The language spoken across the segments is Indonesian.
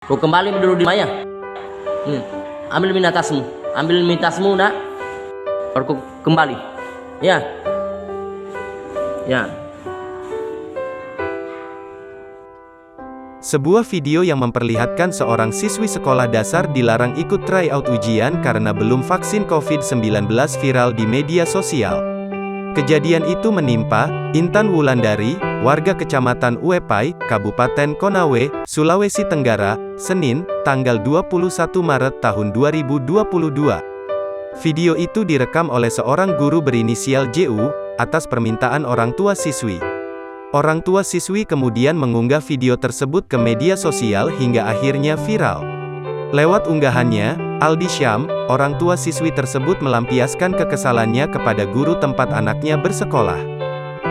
Kau kembali dulu di Maya. Ambil tasmu. Ambil tasmu, nak. Baru kau kembali. Ya. Ya. Sebuah video yang memperlihatkan seorang siswi sekolah dasar dilarang ikut tryout ujian karena belum vaksin COVID-19 viral di media sosial. Kejadian itu menimpa Intan Wulandari, warga Kecamatan Uepai, Kabupaten Konawe, Sulawesi Tenggara, Senin, tanggal 21 Maret tahun 2022. Video itu direkam oleh seorang guru berinisial JU, atas permintaan orang tua siswi. Orang tua siswi kemudian mengunggah video tersebut ke media sosial hingga akhirnya viral. Lewat unggahannya, Aldi Syam, orang tua siswi tersebut melampiaskan kekesalannya kepada guru tempat anaknya bersekolah.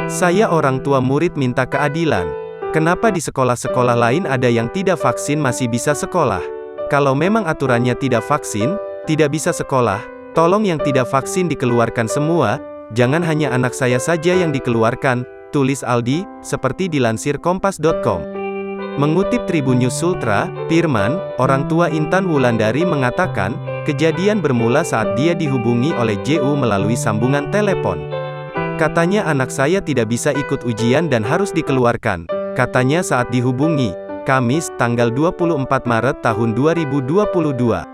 "Saya orang tua murid minta keadilan. Kenapa di sekolah-sekolah lain ada yang tidak vaksin masih bisa sekolah? Kalau memang aturannya tidak vaksin, tidak bisa sekolah, tolong yang tidak vaksin dikeluarkan semua, jangan hanya anak saya saja yang dikeluarkan," tulis Aldi, seperti dilansir Kompas.com. Mengutip Tribun News Sultra, Firman, orang tua Intan Wulandari mengatakan, kejadian bermula saat dia dihubungi oleh JU melalui sambungan telepon. Katanya anak saya tidak bisa ikut ujian dan harus dikeluarkan. Katanya saat dihubungi, Kamis, tanggal 24 Maret tahun 2022.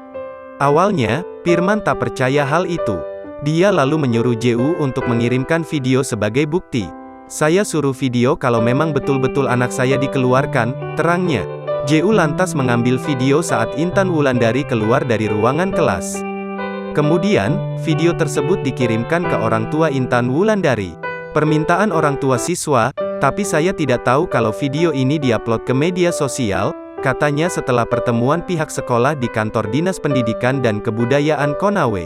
Awalnya, Firman tak percaya hal itu. Dia lalu menyuruh JU untuk mengirimkan video sebagai bukti. "Saya suruh video kalau memang betul-betul anak saya dikeluarkan," terangnya. JU lantas mengambil video saat Intan Wulandari keluar dari ruangan kelas. Kemudian, video tersebut dikirimkan ke orang tua Intan Wulandari. Permintaan orang tua siswa, "Tapi saya tidak tahu kalau video ini diupload ke media sosial," katanya setelah pertemuan pihak sekolah di kantor Dinas Pendidikan dan Kebudayaan Konawe.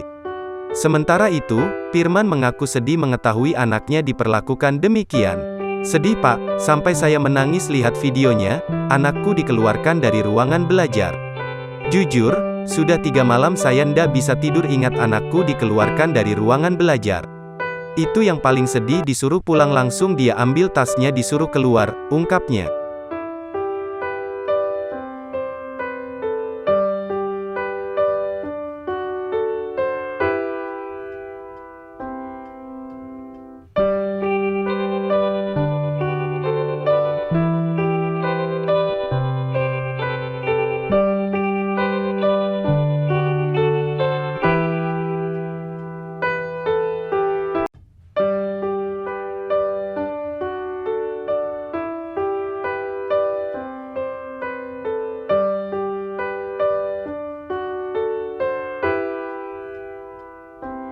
Sementara itu, Firman mengaku sedih mengetahui anaknya diperlakukan demikian. "Sedih, Pak, sampai saya menangis lihat videonya, anakku dikeluarkan dari ruangan belajar. Jujur, sudah 3 malam saya ndak bisa tidur ingat anakku dikeluarkan dari ruangan belajar. Itu yang paling sedih, disuruh pulang langsung dia ambil tasnya disuruh keluar," ungkapnya.